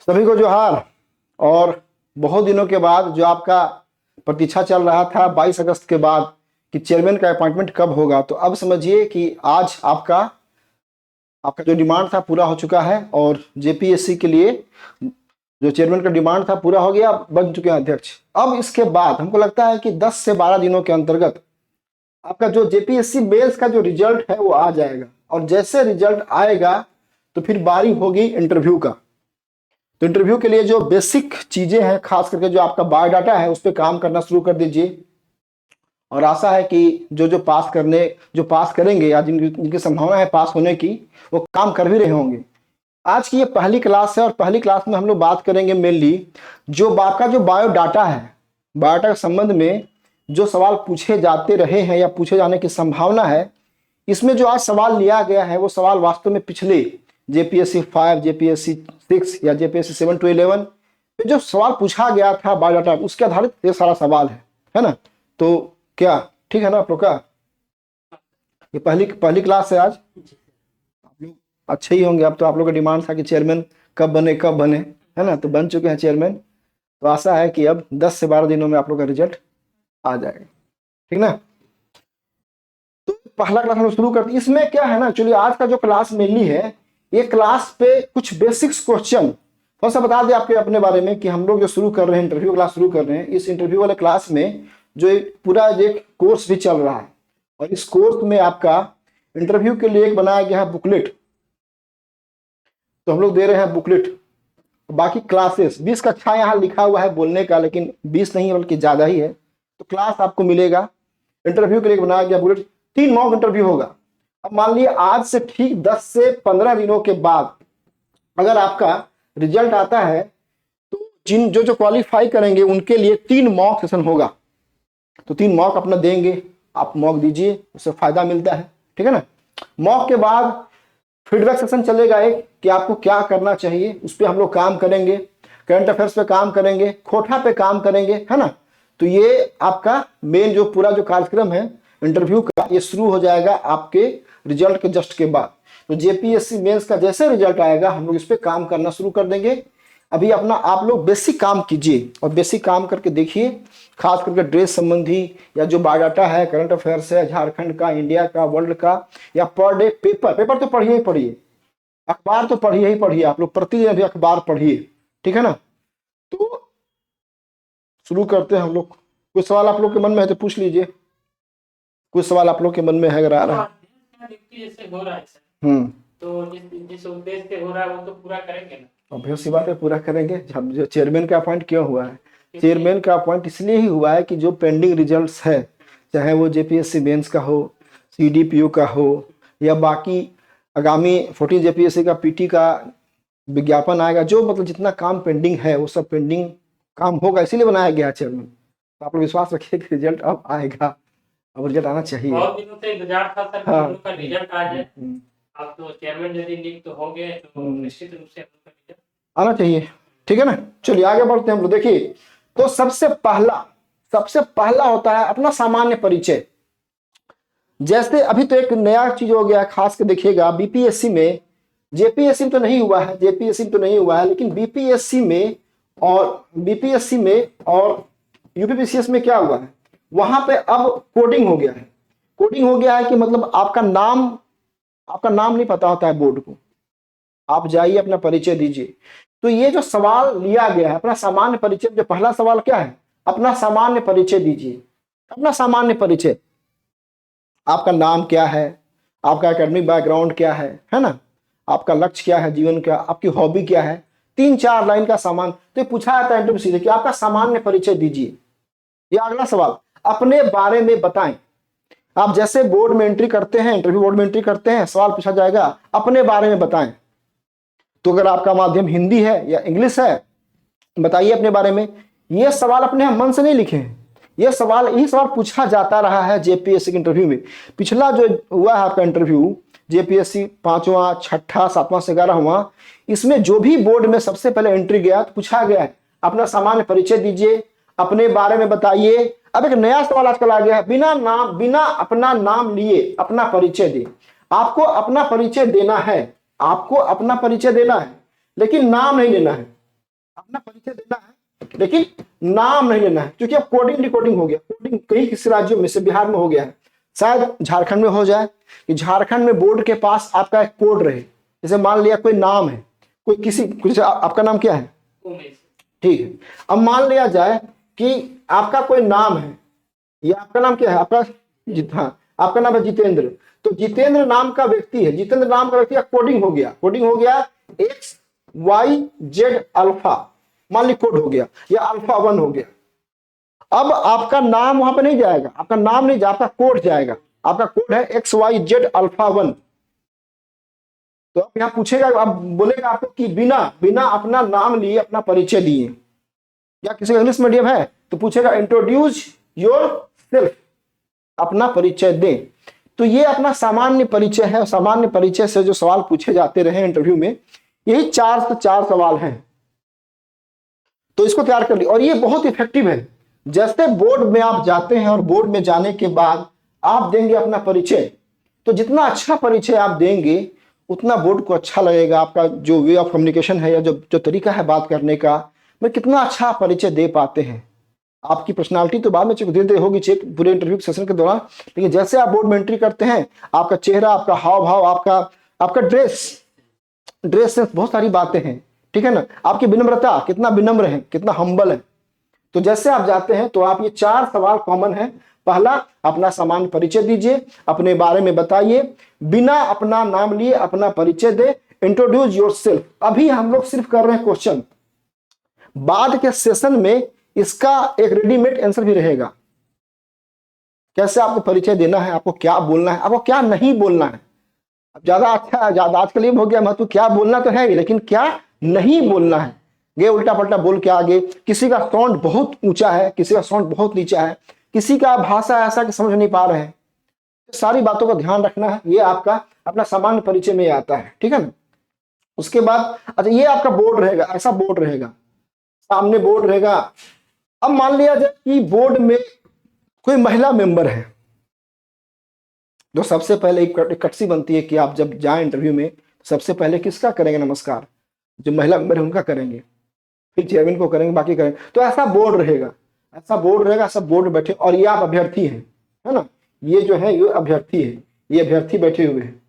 सभी को जोहार। और बहुत दिनों के बाद जो आपका प्रतीक्षा चल रहा था 22 अगस्त के बाद कि चेयरमैन का अपॉइंटमेंट कब होगा, तो अब समझिए कि आज आपका आपका जो डिमांड था पूरा हो चुका है और जेपीएससी के लिए जो चेयरमैन का डिमांड था पूरा हो गया, बन चुके हैं अध्यक्ष। अब इसके बाद हमको लगता है कि 10 से 12 दिनों के अंतर्गत आपका जो जेपीएससी मेंस का जो रिजल्ट है वो आ जाएगा। और जैसे रिजल्ट आएगा तो फिर बारी होगी इंटरव्यू का। तो इंटरव्यू के लिए जो बेसिक चीजें हैं, खास करके जो आपका बायोडाटा है उस पर काम करना शुरू कर दीजिए। और आशा है कि जो पास करेंगे या जिनकी संभावना है पास होने की, वो काम कर भी रहे होंगे। आज की ये पहली क्लास है और पहली क्लास में हम लोग बात करेंगे मेनली जो आपका जो बायोडाटा है, बायोडाटा के संबंध में जो सवाल पूछे जाते रहे हैं या पूछे जाने की संभावना है। इसमें जो आज सवाल लिया गया है वो सवाल वास्तव में पिछले जेपीएससी 5, जेपीएससी 6 या जेपीएससी 7 to 11 में जो सवाल पूछा गया था बायोडाटा, उसके आधारित ये सारा सवाल है ना। तो क्या ठीक है ना आप लोग का? ये पहली क्लास है आज। आप लोग अच्छे ही होंगे। अब तो आप लोग का डिमांड था कि चेयरमैन कब बने, है ना। तो बन चुके हैं चेयरमैन। तो आशा है कि अब 10 से 12 दिनों में आप लोग का रिजल्ट आ जाएगा, ठीक ना। तो पहला क्लास हम लोग शुरू करते हैं। इसमें क्या है ना, एक्चुअली आज का जो क्लास मेनली है, ये क्लास पे कुछ बेसिक्स क्वेश्चन थोड़ा सा बता दें आपके अपने बारे में कि हम लोग जो शुरू कर रहे हैं, इंटरव्यू क्लास शुरू कर रहे हैं। इस इंटरव्यू वाले क्लास में जो पूरा एक कोर्स भी चल रहा है और इस कोर्स में आपका इंटरव्यू के लिए एक बनाया गया है बुकलेट। तो हम लोग दे रहे हैं बुकलेट। बाकी क्लासेस 20 कक्षा यहाँ लिखा हुआ है बोलने का, लेकिन 20 नहीं बल्कि ज्यादा ही है। तो क्लास आपको मिलेगा। इंटरव्यू के लिए बनाया गया बुकलेट। 3 मॉक इंटरव्यू होगा। अब मान लिया आज से ठीक 10 से 15 दिनों के बाद अगर आपका रिजल्ट आता है तो जो क्वालिफाई करेंगे उनके लिए 3 मॉक सेशन होगा। तो 3 मॉक अपना देंगे, आप मॉक दीजिए, उससे फायदा मिलता है, ठीक है ना। मॉक के बाद फीडबैक सेशन चलेगा एक कि आपको क्या करना चाहिए, उस पर हम लोग काम करेंगे। करंट अफेयर्स पे काम करेंगे, खोटा पे काम करेंगे, है ना। तो ये आपका मेन जो पूरा जो कार्यक्रम है इंटरव्यू का, ये शुरू हो जाएगा आपके रिजल्ट के जस्ट के बाद। तो जेपीएससी मेंस का जैसे रिजल्ट आएगा हम लोग इस पे काम करना शुरू कर देंगे। अभी अपना आप लोग बेसिक काम कीजिए और बेसिक काम करके देखिए, खास करके ड्रेस संबंधी या जो बायोडाटा है, करंट अफेयर्स है, झारखंड का, इंडिया का, वर्ल्ड का, या पर डे पेपर तो पढ़िए ही पढ़िए, अखबार तो पढ़िए ही पढ़िए। आप लोग प्रतिदिन भी अखबार पढ़िए, ठीक है ना। तो शुरू करते हैं हम लोग। कुछ सवाल आप लोग के मन में है तो पूछ लीजिए। कुछ सवाल आप लोग के मन में है अगर आ रहा है। तो जिस उद्देश्य से हो रहा है वो तो पूरा करेंगे ना। ऑब्वियस सी बात है, पूरा करेंगे। जो चेयरमैन का अपॉइंट क्यों हुआ है? चेयरमैन का अपॉइंट इसलिए ही हुआ है कि जो पेंडिंग रिजल्ट्स है, चाहे वो जेपीएससी मेंस का हो, सीडीपीओ का हो, या बाकी आगामी 14 जेपीएससी का पीटी का विज्ञापन आएगा, जो मतलब जितना काम पेंडिंग है वो सब पेंडिंग काम होगा, इसीलिए बनाया गया है चेयरमैन। तो आप लोग विश्वास रखिए कि रिजल्ट अब आएगा, अब रिजल्ट आना चाहिए। बहुत दिनों से इंतजार था सर, हाँ। हम लोग का रिजल्ट आ जाए। अब तो चेयरमैन यदि नियुक्त तो हो गए तो निश्चित रूप से हम लोग का रिजल्ट आना चाहिए, ठीक है ना। चलिए आगे बढ़ते हैं हम लोग। देखिए, तो सबसे पहला होता है अपना सामान्य परिचय। जैसे अभी तो एक नया चीज हो गया है, खास कर देखिएगा बीपीएससी में, जेपीएससी में तो नहीं हुआ है, लेकिन बीपीएससी में और यूपीपीसीएस में क्या हुआ है, वहां पे अब कोडिंग हो गया है। कि मतलब आपका नाम नहीं पता होता है बोर्ड को, आप जाइए अपना परिचय दीजिए। तो ये जो सवाल लिया गया है अपना सामान्य परिचय, जो पहला सवाल क्या है, अपना सामान्य परिचय दीजिए। अपना सामान्य परिचय, आपका नाम क्या है, आपका एकेडमिक बैकग्राउंड क्या है ना, आपका लक्ष्य क्या है जीवन का, आपकी हॉबी क्या है, 3-4 लाइन का सामान। तो पूछा जाता है इंटरव्यू सीधे कि आपका सामान्य परिचय दीजिए। या अगला सवाल, अपने बारे में बताएं। आप जैसे बोर्ड में एंट्री करते हैं, इंटरव्यू बोर्ड में एंट्री करते हैं, सवाल पूछा जाएगा अपने बारे में बताएं। तो अगर आपका माध्यम हिंदी है या इंग्लिश है, बताइए अपने बारे में। ये सवाल अपने हम मन से नहीं लिखे हैं, यही सवाल पूछा जाता रहा है जेपीएससी के इंटरव्यू में। पिछला जो हुआ है आपका इंटरव्यू जेपीएससी 5वां, 6ठा, 7वां से 11वां, इसमें जो भी बोर्ड में सबसे पहले एंट्री गया तो पूछा गया है अपना सामान्य परिचय दीजिए, अपने बारे में बताइए। अब एक नया सवाल आजकल आ गया है, बिना अपना नाम लिए अपना परिचय दे। आपको अपना परिचय देना है, लेकिन नाम नहीं लेना है। अपना परिचय देना है, लेकिन नाम नहीं लेना है, क्योंकि अब कोडिंग डिकोडिंग हो गया। कोडिंग कई किसी राज्यों में से बिहार में हो गया है, शायद झारखंड में हो जाए कि झारखंड में बोर्ड के पास आपका एक कोड रहे। जैसे मान लिया कोई नाम है, कोई किसी कुछ, आपका नाम क्या है? उमेश। ठीक है, अब मान लिया जाए कि आपका कोई नाम है, या आपका नाम क्या है? आपका हाँ, आपका नाम है जितेंद्र। तो जितेंद्र नाम का व्यक्ति है, जितेंद्र नाम का व्यक्ति का कोडिंग हो गया, कोडिंग हो गया XYZ अल्फा, मान ली कोड हो गया, या अल्फा 1 हो गया। अब आपका नाम वहां पे नहीं जाएगा, आपका नाम नहीं जाएगा, आपका कोड जाएगा। आपका कोड है XYZ अल्फा 1। तो आप यहाँ पूछेगा, आप बोलेगा आपको कि बिना बिना अपना नाम लिए अपना परिचय दिए, या किसी का इंग्लिश मीडियम है तो पूछेगा इंट्रोड्यूस योर सेल्फ, अपना परिचय दें। तो ये अपना सामान्य परिचय है, और सामान्य परिचय से जो सवाल पूछे जाते रहे इंटरव्यू में, यही 4 से 4 सवाल हैं। तो इसको तैयार कर लिया, और ये बहुत इफेक्टिव है। जैसे बोर्ड में आप जाते हैं और बोर्ड में जाने के बाद आप देंगे अपना परिचय, तो जितना अच्छा परिचय आप देंगे उतना बोर्ड को अच्छा लगेगा। आपका जो वे ऑफ कम्युनिकेशन है, या जो तरीका है बात करने का, मैं कितना अच्छा परिचय दे पाते हैं। आपकी पर्सनालिटी तो बाद में धीरे धीरे होगी चेक पूरे इंटरव्यू सेशन के दौरान, लेकिन जैसे आप बोर्ड में एंट्री करते हैं, आपका चेहरा, आपका हाव भाव, आपका ड्रेस सेंस, बहुत सारी बातें हैं, ठीक है ना। आपकी विनम्रता, कितना विनम्र है, कितना हम्बल है। तो जैसे आप जाते हैं तो आप ये 4 सवाल कॉमन है। पहला, अपना सामान्य परिचय दीजिए, अपने बारे में बताइए, बिना अपना नाम लिए अपना परिचय दे, इंट्रोड्यूस योरसेल्फ। अभी हम लोग सिर्फ कर रहे हैं क्वेश्चन, बाद के सेशन में इसका एक रेडीमेड आंसर भी रहेगा। कैसे आपको परिचय देना है, आपको क्या बोलना है, आपको क्या नहीं बोलना है। अब ज्यादा आजकल ये हो गया महत्व, क्या बोलना तो है ही, लेकिन क्या नहीं बोलना है। ये उल्टा पलटा बोल के आगे, किसी का साउंड बहुत ऊंचा है, किसी का साउंड बहुत नीचा है, किसी का भाषा ऐसा कि समझ नहीं पा रहे हैं। सारी बातों का ध्यान रखना है, ये आपका अपना सामान्य परिचय में आता है, ठीक है ना। उसके बाद अच्छा, ये आपका बोर्ड रहेगा, ऐसा बोर्ड रहेगा, सामने बोर्ड रहेगा। अब मान लिया जाए कि बोर्ड में कोई महिला मेंबर है, तो सबसे पहले एक कटसी बनती है कि आप जब जाए इंटरव्यू में, सबसे पहले किसका करेंगे नमस्कार? जो महिला मेंबर है उनका करेंगे, फिर चेयरमैन को करेंगे, बाकी करेंगे। तो ऐसा बोर्ड रहेगा, ऐसा बोर्ड रहेगा, सब बोर्ड बैठे, और ये आप अभ्यर्थी हैं, है ना। ये जो है ये अभ्यर्थी है, ये अभ्यर्थी बैठे हुए हैं।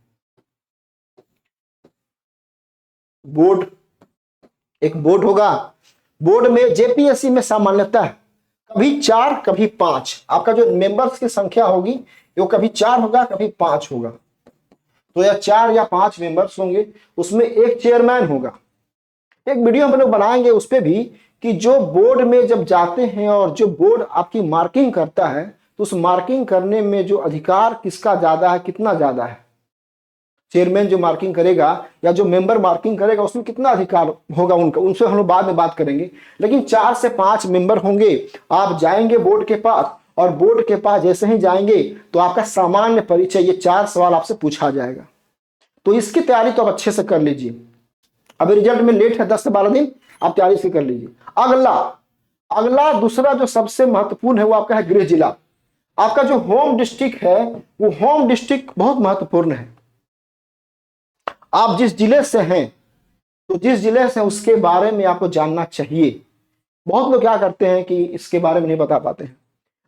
बोर्ड, एक बोर्ड होगा। बोर्ड में जेपीएससी में सामान्यतः कभी 4 कभी 5, आपका जो मेंबर्स की संख्या होगी वो कभी 4 होगा, कभी 5 होगा। तो या 4 या 5 मेंबर्स होंगे, उसमें एक चेयरमैन होगा। एक वीडियो हम लोग बनाएंगे उस पर भी, कि जो बोर्ड में जब जाते हैं और जो बोर्ड आपकी मार्किंग करता है, तो उस मार्किंग करने में जो अधिकार किसका ज्यादा है, कितना ज्यादा है। चेयरमैन जो मार्किंग करेगा या जो मेंबर मार्किंग करेगा, उसमें कितना अधिकार होगा उनका, उनसे हम लोग बाद में बात करेंगे। लेकिन 4 से 5 मेंबर होंगे। आप जाएंगे बोर्ड के पास, और बोर्ड के पास जैसे ही जाएंगे तो आपका सामान्य परिचय, ये 4 सवाल आपसे पूछा जाएगा। तो इसकी तैयारी तो आप अच्छे से कर लीजिए। अभी रिजल्ट में लेट है 10 से 12 दिन, आप तैयारी से कर लीजिए। अगला दूसरा जो सबसे महत्वपूर्ण है वो आपका है गृह जिला। आपका जो होम डिस्ट्रिक्ट है, वो होम डिस्ट्रिक्ट बहुत महत्वपूर्ण है। आप जिस जिले से हैं, तो जिस जिले से उसके बारे में आपको जानना चाहिए। बहुत लोग क्या करते हैं कि इसके बारे में नहीं बता पाते हैं।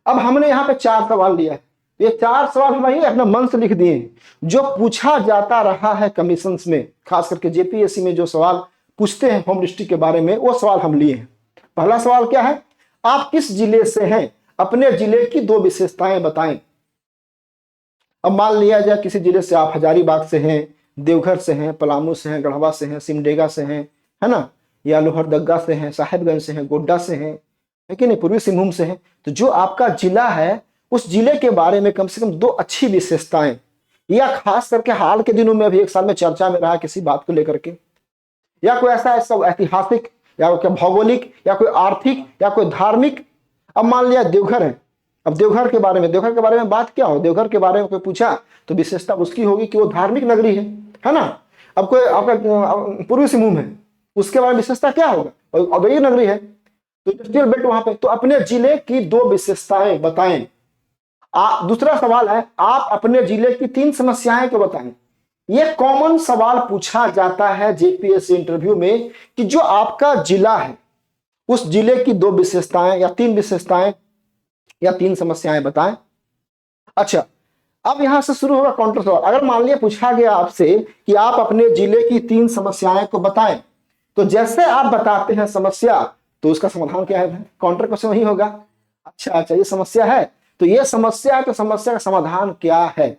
अब हमने यहाँ पे 4 सवाल लिया है, ये 4 सवाल हम अपना मन से लिख दिए हैं, जो पूछा जाता रहा है कमीशन में, खास करके जेपीएससी में जो सवाल पूछते हैं होम डिस्ट्रिक्ट के बारे में, वो सवाल हम लिए हैं। पहला सवाल क्या है? आप किस जिले से हैं, अपने जिले की 2 विशेषताएं बताएं। अब मान लिया जाए किसी जिले से आप हजारीबाग से हैं, देवघर से हैं, पलामू से हैं, गढ़वा से हैं, सिमडेगा से हैं, है ना, या लोहरदगा से हैं, साहेबगंज से हैं, गोड्डा से हैं, है कि नहीं, पूर्वी सिंहभूम से हैं। तो जो आपका जिला है, उस जिले के बारे में कम से कम 2 अच्छी विशेषताएं, या खास करके हाल के दिनों में अभी 1 साल में चर्चा में रहा किसी बात को लेकर के, या कोई ऐसा ऐतिहासिक, या कोई भौगोलिक, या कोई आर्थिक, या कोई धार्मिक। अब मान लिया देवघर है, अब देवघर के बारे में बात क्या हो, देवघर के बारे में कोई पूछा तो विशेषता उसकी होगी कि वो धार्मिक नगरी है ना। अब कोई आपका पूर्वी सिंहभूम है, उसके बारे में विशेषता क्या होगा, औद्योगिक नगरी है, तो इंडस्ट्रियल बेल्ट वहां पे। तो अपने जिले की 2 विशेषताएं बताएं। दूसरा सवाल है, आप अपने जिले की 3 समस्याएं को बताएं। ये कॉमन सवाल पूछा जाता है जेपीएससी इंटरव्यू में, कि जो आपका जिला है, उस जिले की 2 विशेषताएं या 3 विशेषताएं या 3 समस्याएं बताएं। अच्छा, अब यहां से शुरू होगा काउंटर सवाल। अगर मान लिया पूछा गया आपसे कि आप अपने जिले की 3 समस्याएं को बताएं, तो जैसे आप बताते हैं समस्या, तो उसका समाधान क्या है? काउंटर क्वेश्चन वही होगा। अच्छा, ये समस्या है, तो ये समस्या है, तो समस्या का समाधान क्या है?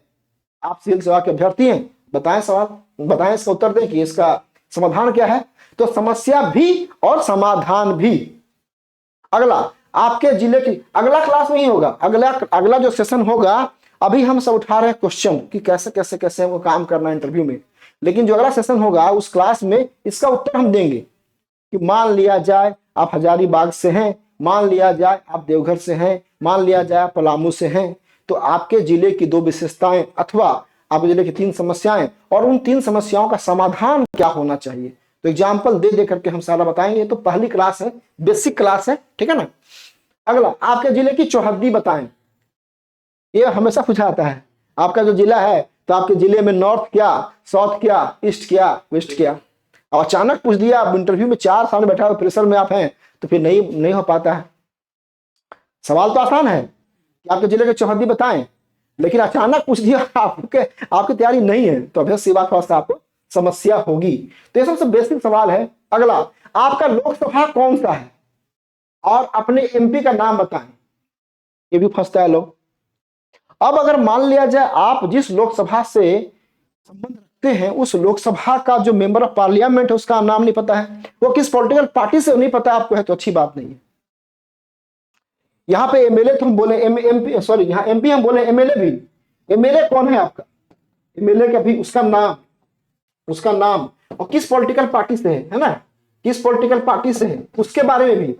आप सिविल सेवा के अभ्यर्थी हैं, बताएं सवाल, बताएं, इसका उत्तर दें कि इसका समाधान क्या है। तो समस्या भी और समाधान भी। अगला आपके जिले की, अगला क्लास नहीं होगा, अगला जो सेशन होगा, अभी हम सब उठा रहे हैं क्वेश्चन कि कैसे कैसे कैसे हमको काम करना है इंटरव्यू में, लेकिन जो अगला सेशन होगा उस क्लास में इसका उत्तर हम देंगे कि मान लिया जाए आप हजारीबाग से हैं, मान लिया जाए आप देवघर से हैं, मान लिया जाए आप पलामू से हैं, तो आपके जिले की 2 विशेषताएं अथवा आपके जिले की 3 समस्याएं और उन 3 समस्याओं का समाधान क्या होना चाहिए। तो एग्जाम्पल दे दे करके हम सारा बताएंगे। ये तो पहली क्लास है, बेसिक क्लास है, ठीक है ना। अगला आपके जिले की चौहद्दी बताएं। ये हमेशा पूछा आता है, आपका जो जिला है तो आपके जिले में नॉर्थ क्या, साउथ क्या, ईस्ट क्या, वेस्ट क्या। और अचानक पूछ दिया, आप इंटरव्यू में 4 साल बैठा हुए प्रेशर में आप हैं, तो फिर नहीं हो पाता है। सवाल तो आसान है कि आपके जिले के चौहद्दी बताएं, लेकिन अचानक पूछ दिया, आपकी तैयारी नहीं है, तो अभ्यस्त सी बात थोड़ा आपको समस्या होगी। तो ये सबसे बेसिक सवाल है। अगला, आपका लोकसभा कौन सा है और अपने एमपी का नाम बताएं। ये भी फंसता है लोग। अब अगर मान लिया जाए आप जिस लोकसभा से संबंध रखते हैं, उस लोकसभा का जो मेंबर ऑफ पार्लियामेंट है उसका नाम नहीं पता है, वो किस पॉलिटिकल पार्टी से नहीं पता आपको है, तो अच्छी बात नहीं है। यहाँ पे एमएलए तो हम बोले एमपी, सॉरी यहाँ एमपी हम बोले, एमएलए भी, एमएलए कौन है आपका, एमएलए का भी उसका नाम और किस पॉलिटिकल पार्टी से है ना, किस पॉलिटिकल पार्टी से है उसके बारे में भी।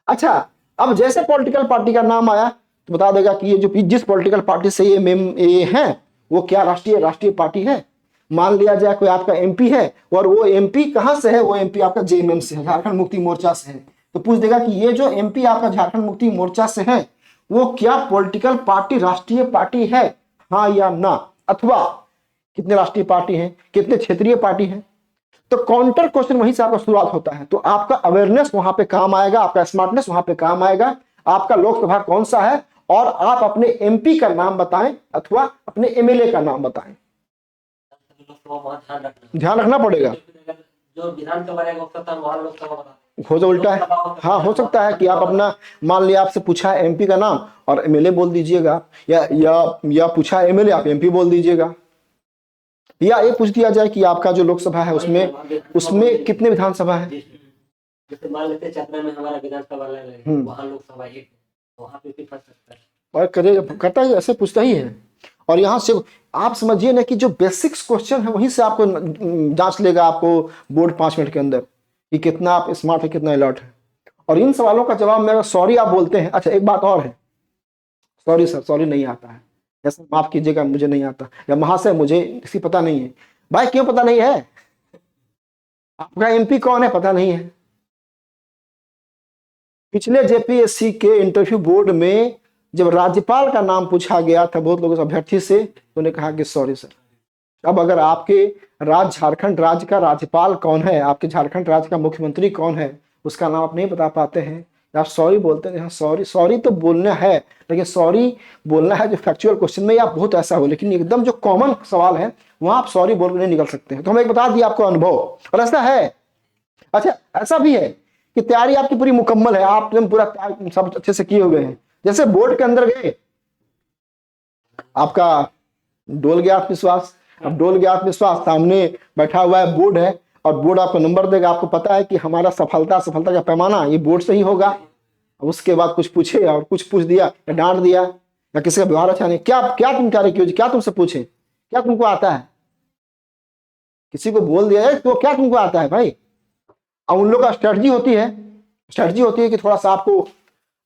अच्छा, अब जैसे पॉलिटिकल पार्टी का नाम आया तो बता देगा कि ये जो जिस पॉलिटिकल पार्टी से ये है वो क्या राष्ट्रीय पार्टी है। मान लिया जाए कोई आपका एमपी है और वो एमपी कहां से है, वो एमपी आपका जेएमएम से है, झारखंड मुक्ति मोर्चा से है, तो पूछ देगा कि ये जो एमपी आपका झारखंड मुक्ति मोर्चा से है वो क्या पॉलिटिकल पार्टी राष्ट्रीय पार्टी है, हाँ या ना, अथवा कितने राष्ट्रीय पार्टी हैं, कितने क्षेत्रीय पार्टी हैं। तो काउंटर क्वेश्चन वहीं से आपका शुरुआत होता है। तो आपका अवेयरनेस वहां पे काम आएगा, आपका स्मार्टनेस वहां पे काम आएगा। आपका लोकसभा कौन सा है और आप अपने एमपी का नाम बताएं अथवा अपने एमएलए का नाम बताएं। ध्यान रखना पड़ेगा, जो विधानसभा हो जो उल्टा है। हाँ, हो सकता है कि आप अपना, मान लिया आपसे पूछा है एमपी का नाम और एमएलए बोल दीजिएगा, या पूछा है एमएलए आप एमपी बोल दीजिएगा, या ये पूछ दिया जाए कि आपका जो लोकसभा है उसमें कितने विधानसभा है। जैसे मान लेते हैं चतरा में हमारा विधानसभा है, वहाँ लोकसभा एक, वहाँ पे भी फंस सकता है और करता है, ऐसे पूछता ही है। और यहाँ से आप समझिए ना कि जो बेसिक्स क्वेश्चन है वहीं से आपको जांच लेगा आपको बोर्ड 5 मिनट के अंदर कि कितना आप स्मार्ट है, कितना अलर्ट है। और इन सवालों का जवाब में अगर सॉरी आप बोलते हैं, अच्छा एक बात और है, सॉरी सर, सॉरी नहीं आता है, जैसे माफ कीजिएगा मुझे नहीं आता, या महाशय मुझे इसकी पता नहीं है। भाई क्यों पता नहीं है? आपका एमपी कौन है पता नहीं है। पिछले जेपीएससी के इंटरव्यू बोर्ड में जब राज्यपाल का नाम पूछा गया था बहुत लोगों से, अभ्यर्थी से, तो उन्होंने कहा कि सॉरी सर। अब अगर आपके झारखंड राज्य का राज्यपाल कौन है, आपके झारखंड राज्य का मुख्यमंत्री कौन है, उसका नाम आप नहीं बता पाते हैं, आप सॉरी बोलते हैं। सॉरी तो बोलना है, लेकिन सॉरी बोलना है जो फैक्चुअल क्वेश्चन में या बहुत ऐसा हो, लेकिन एकदम जो कॉमन सवाल है वहां आप सॉरी बोल नहीं निकल सकते हैं। तो हम एक बता दिया आपको अनुभव, और ऐसा है। अच्छा, ऐसा भी है कि तैयारी आपकी पूरी मुकम्मल है, आप पूरा सब अच्छे से किए हुए हैं। जैसे बोर्ड के अंदर गए, आपका डोल गया आत्मविश्वास, अब डोल गया आत्मविश्वास, सामने बैठा हुआ है बोर्ड है और बोर्ड आपको नंबर देगा, आपको पता है कि हमारा सफलता का पैमाना ये बोर्ड से ही होगा। उसके बाद कुछ पूछे और कुछ पूछ दिया या डांट दिया या किसी का व्यवहार अच्छा नहीं, क्या तुम क्या क्यों, क्या तुमसे पूछे, क्या तुमको आता है, किसी को बोल दिया है तो क्या तुमको आता है भाई। अब उन लोग का स्ट्रेटजी होती है कि थोड़ा सा आपको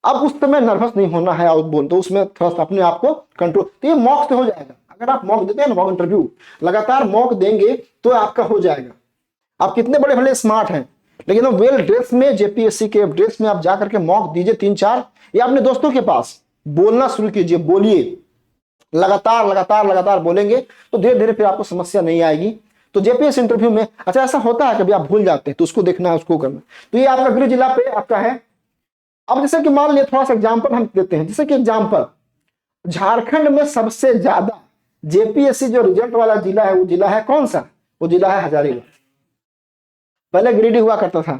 अब उस समय नर्वस नहीं होना है और बोल, तो उसमें थोड़ा सा अपने आप को कंट्रोल, तो ये मॉक से हो जाएगा। अगर आप मॉक देते हैं ना, मॉक इंटरव्यू लगातार मॉक देंगे तो आपका हो जाएगा। आप कितने बड़े भले स्मार्ट हैं, लेकिन वेल ड्रेस में, जेपीएससी के ड्रेस में आप जाकर के मॉक दीजिए 3-4, या अपने दोस्तों के पास बोलना शुरू कीजिए, बोलिए लगातार बोलेंगे तो धीरे धीरे फिर आपको समस्या नहीं आएगी। तो जेपीएस इंटरव्यू में अच्छा ऐसा होता है कभी आप भूल जाते हैं तो उसको देखना है, उसको करना। तो ये आपका गृह जिला पे आपका है। अब जैसे कि मान लिया थोड़ा सा एग्जाम्पल हम देते हैं, जैसे कि एग्जाम्पल झारखंड में सबसे ज्यादा जेपीएससी जो रिजल्ट वाला जिला है वो जिला है कौन सा? वो जिला है हजारीबाग। पहले गिरिडीह हुआ करता था,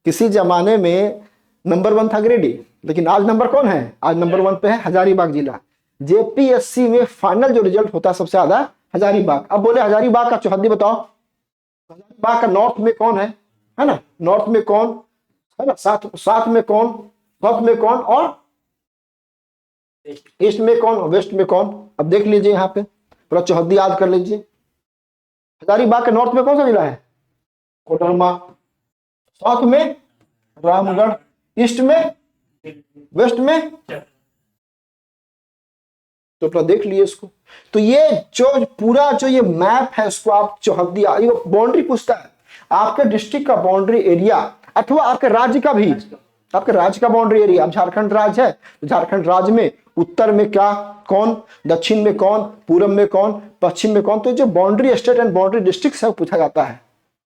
किसी जमाने में नंबर 1 था गिरिडीह, लेकिन आज नंबर कौन है? आज नंबर 1 पे है हजारीबाग जिला। जेपीएससी में फाइनल जो रिजल्ट होता है सबसे ज्यादा हजारीबाग। अब बोले हजारीबाग का चौहद्दी बताओ, हजारीबाग का नॉर्थ में कौन है ना? नॉर्थ में कौन है ना? साथ में कौन, साउथ में कौन, और ईस्ट में कौन, वेस्ट में कौन? अब देख लीजिए यहाँ पे पूरा चौहद्दी याद कर लीजिए। हजारीबाग के नॉर्थ में कौन सा जिला है? कोडरमा। साउथ में रामगढ़, ईस्ट में, वेस्ट में, तो अपना देख लिए इसको। तो ये जो पूरा जो ये मैप है उसको आप चौहद्दी, बाउंड्री पूछता है आपके डिस्ट्रिक्ट का बाउंड्री एरिया, अथवा आपके राज्य का भी, आपके राज्य का बाउंड्री एरिया। अब झारखंड राज्य है तो झारखंड राज्य में उत्तर में क्या कौन, दक्षिण में कौन, पूर्व में कौन, पश्चिम में कौन, तो जो boundary state and boundary district है वो पूछा जाता है।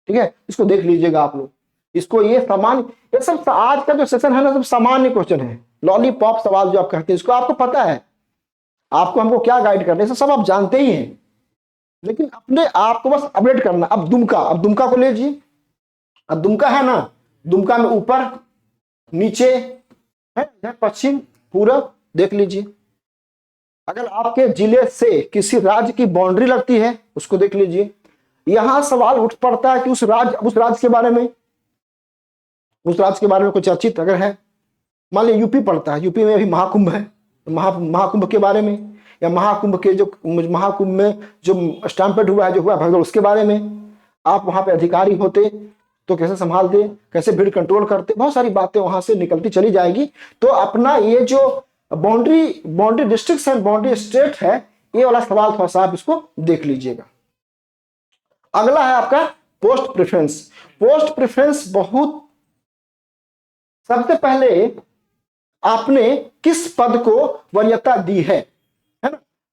ठीक है, इसको देख लीजिएगा आप लोग। इसको ये सामान्य, ये सब आज का जो सेशन है ना सब सामान्य क्वेश्चन है, लॉलीपॉप सवाल जो आप कहते हैं, इसको आपको पता है, आपको हमको क्या गाइड करने से सब आप जानते ही हैं, लेकिन अपने आप को बस अपडेट करना। अब दुमका को ले लीजिए। अब दुमका है ना, दुमका में ऊपर नीचे है, पश्चिम पूरब, देख लीजिए। अगर आपके जिले से किसी राज्य की बाउंड्री लगती है उसको देख लीजिए। यहां सवाल उठ पड़ता है कि उस राज्य के बारे में, उस राज्य के बारे में कुछ चर्चित अगर है, मान लीजिए यूपी पड़ता है, यूपी में अभी महाकुंभ है, महाकुंभ के बारे में, या महाकुंभ में जो स्टैम्पेड हुआ है, जो हुआ भगदड़, उसके बारे में आप वहां पे अधिकारी होते तो कैसे संभालते, कैसे भीड़ कंट्रोल करते, बहुत सारी बातें वहां से निकलती चली जाएगी। तो अपना ये जो boundary district and boundary state है, ये वाला सवाल थोड़ा सा आप इसको देख लीजिएगा। अगला है आपका पोस्ट प्रेफरेंस। पोस्ट प्रेफरेंस बहुत, सबसे पहले आपने किस पद को वरीयता दी है ना?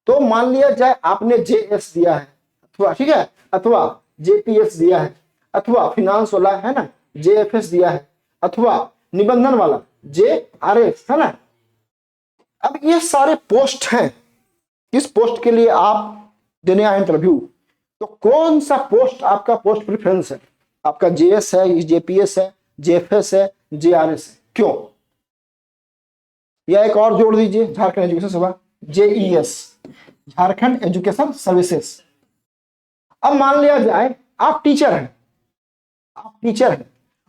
तो मान लिया जाए आपने जेएस दिया है, अथवा ठीक है, अथवा जेपीएस दिया है, अथवा फिनांस वाला है ना जेएफएस दिया है, अथवा निबंधन वाला जेआरएस है ना। अब ये सारे पोस्ट हैं, किस पोस्ट के लिए आप देने आए इंटरव्यू, तो कौन सा पोस्ट आपका पोस्ट प्रेफरेंस है? आपका जेएस है, जेपीएस है, जेएफएस है, जेआरएस है, क्यों? या एक और जोड़ दीजिए, झारखंड एजुकेशन सेवा, जेईएस, झारखंड एजुकेशन सर्विसेज। अब मान लिया जाए आप टीचर हैं,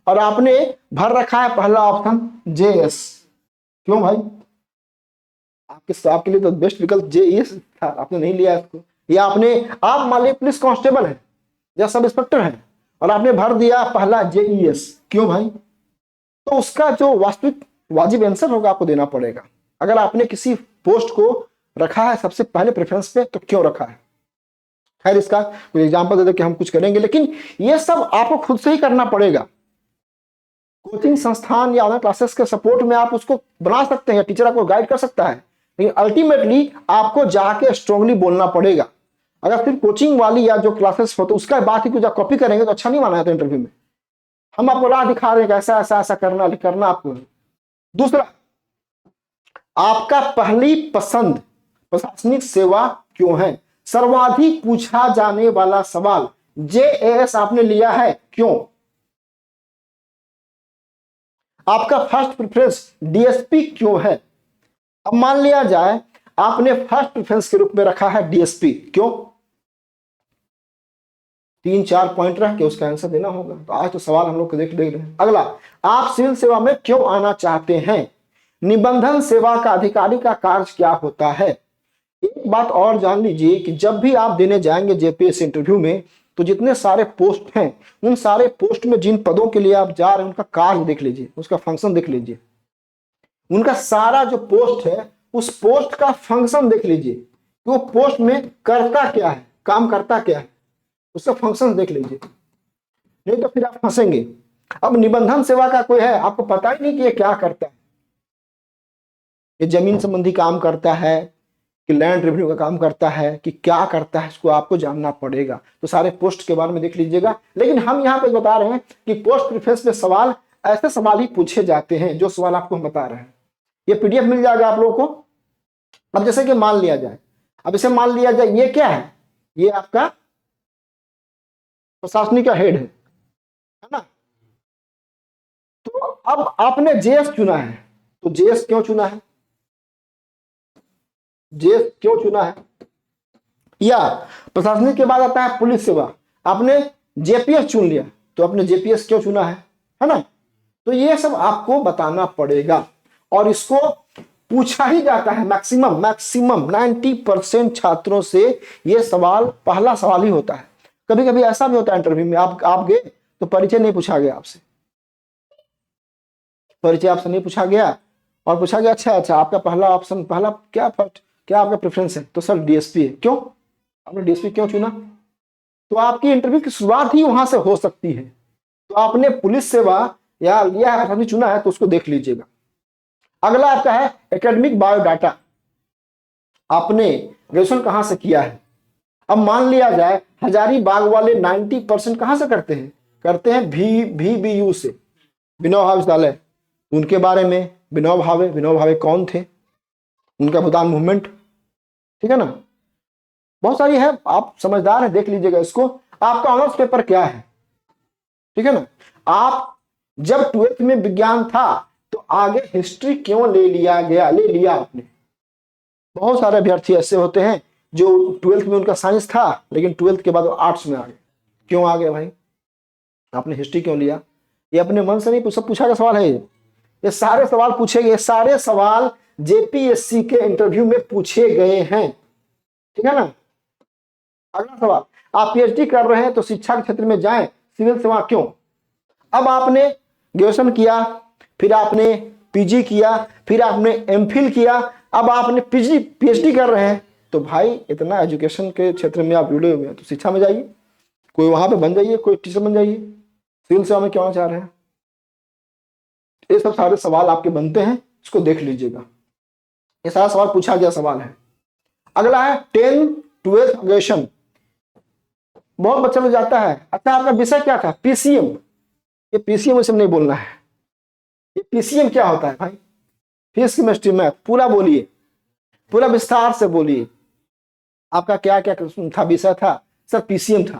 और आपने भर रखा है पहला ऑप्शन जेएस, क्यों भाई? आपके लिए तो बेस्ट विकल्प जेईएस था, आपने नहीं लिया इसको। या आप मान लीजिए पुलिस कांस्टेबल हैं या सब इंस्पेक्टर हैं और आपने भर दिया पहला जेईएस, क्यों भाई? तो उसका जो वास्तविक वाजिब आंसर होगा आपको देना पड़ेगा। अगर आपने किसी पोस्ट को रखा है सबसे पहले प्रेफरेंस पे तो क्यों रखा है? खैर इसका कोई एग्जांपल दे दे कि हम कुछ करेंगे, लेकिन ये सब आपको खुद से ही करना पड़ेगा। कोचिंग संस्थान या ऑनलाइन क्लासेस के सपोर्ट में आप उसको बना सकते हैं, टीचर आपको गाइड कर सकता है, लेकिन अल्टीमेटली आपको जाके स्ट्रांगली बोलना पड़ेगा। अगर सिर्फ कोचिंग वाली या जो क्लासेस हो तो उसका बात ही कुछ आप कॉपी करेंगे तो अच्छा नहीं माना जाता इंटरव्यू में। हम आपको राह दिखा रहे हैं ऐसा ऐसा ऐसा करना आपको। दूसरा, आपका पहली पसंद प्रशासनिक सेवा क्यों है? सर्वाधिक पूछा जाने वाला सवाल जेएएस आपने लिया है, क्यों? आपका फर्स्ट प्रेफरेंस डीएसपी क्यों है? अब मान लिया जाए आपने फर्स्ट प्रेफरेंस के रूप में रखा है डीएसपी, क्यों? 3-4 पॉइंट रख के उसका आंसर देना होगा। तो आज तो सवाल हम लोग को देख रहे हैं। अगला, आप सिविल सेवा में क्यों आना चाहते हैं? निबंधन सेवा का अधिकारी का कार्य क्या होता है? एक बात और जान लीजिए कि जब भी आप देने जाएंगे जेपीएस इंटरव्यू में तो जितने सारे पोस्ट हैं उन सारे पोस्ट में जिन पदों के लिए आप जा रहे हैं उनका कार्य देख लीजिए, उसका फंक्शन देख लीजिए। उनका सारा जो पोस्ट है उस पोस्ट का फंक्शन देख लीजिए कि वो पोस्ट में करता क्या है, काम करता क्या है, उसका फंक्शन देख लीजिए, नहीं तो फिर आप फंसेंगे। अब निबंधन सेवा का कोई है, आपको पता ही नहीं कि ये क्या करता है। ये जमीन संबंधी काम करता है कि लैंड रेवेन्यू का काम करता है कि क्या करता है, इसको आपको जानना पड़ेगा। तो सारे पोस्ट के बारे में देख लीजिएगा। लेकिन हम यहाँ पे बता रहे हैं कि पोस्ट प्रेफरेंस में सवाल, ऐसे सवाल ही पूछे जाते हैं जो सवाल आपको हम बता रहे हैं। ये पीडीएफ मिल जाएगा आप लोगों को। अब जैसे कि मान लिया जाए, अब इसे मान लिया जाए ये क्या है, ये आपका प्रशासनिक का हेड है ना। तो अब आपने जेएस चुना है, तो जेएस क्यों चुना है, जेएस क्यों चुना है, या प्रशासनिक के बाद आता है पुलिस सेवा, आपने जेपीएस चुन लिया, तो आपने जेपीएस क्यों चुना है ना। तो ये सब आपको बताना पड़ेगा और इसको पूछा ही जाता है। मैक्सिमम 90% छात्रों से ये सवाल पहला सवाल ही होता है। कभी कभी ऐसा भी होता है इंटरव्यू में, आप गए तो परिचय नहीं पूछा गया आपसे, परिचय आपसे नहीं पूछा गया और पूछा गया अच्छा आपका पहला ऑप्शन, पहला क्या आपका प्रेफरेंस है, तो सर डीएसपी है। क्यों आपने डीएसपी क्यों चुना, तो आपकी इंटरव्यू की शुरुआत ही वहां से हो सकती है। तो आपने पुलिस सेवा या लिया है, आपने चुना है, तो उसको देख लीजिएगा। अगला आपका है एकेडमिक बायोडाटा, आपने ग्रेजुएशन कहां से किया है। अब मान लिया जाए हजारीबाग वाले 90% कहां से करते हैं VBU से, विनोबा भावे विश्वविद्यालय। उनके बारे में विनोबा भावे कौन थे, उनका भूदान मूवमेंट, ठीक है ना, बहुत सारी है, आप समझदार है, देख लीजिएगा इसको। आपका ऑनर्स पेपर क्या है, ठीक है ना। आप जब 12th में विज्ञान था तो आगे हिस्ट्री क्यों ले लिया आपने। बहुत सारे अभ्यर्थी ऐसे होते हैं जो 12th में उनका साइंस था लेकिन 12th के बाद वो आर्ट्स में आ गए। क्यों आ गए भाई, आपने हिस्ट्री क्यों लिया। ये अपने मन से नहीं, सब पूछा गया सवाल है। ये सारे सवाल पूछे गए, सारे सवाल जेपीएससी के इंटरव्यू में पूछे गए हैं, ठीक है ना। अगला सवाल, आप पीएचडी कर रहे हैं तो शिक्षा के क्षेत्र में जाएं, सिविल सेवा क्यों। अब आपने ग्रेजुएशन किया, फिर आपने पीजी किया, फिर आपने एमफिल किया, अब आपने पीएचडी कर रहे हैं, तो भाई इतना एजुकेशन के क्षेत्र में आप जुड़े हुए हैं तो शिक्षा में जाइए, कोई वहां पे बन जाइए, कोई टीचर बन जाइए, सिविल सेवा में क्यों आना चाह रहे हैं। ये सब सारे सवाल आपके बनते हैं, इसको देख लीजिएगा। ये सारा सवाल पूछा गया सवाल है। अगला है 10th 12th ग्रेजुएशन, बहुत बच्चा लोग जाता है, अच्छा आपका विषय क्या था, पीसीएम। ये पीसीएम से नहीं बोलना है, ये पीसीएम क्या होता है भाई, फिजिक्स केमिस्ट्री मैथ, पूरा बोलिए, पूरा विस्तार से बोलिए, आपका क्या क्या था विषय था, सर पीसीएम था।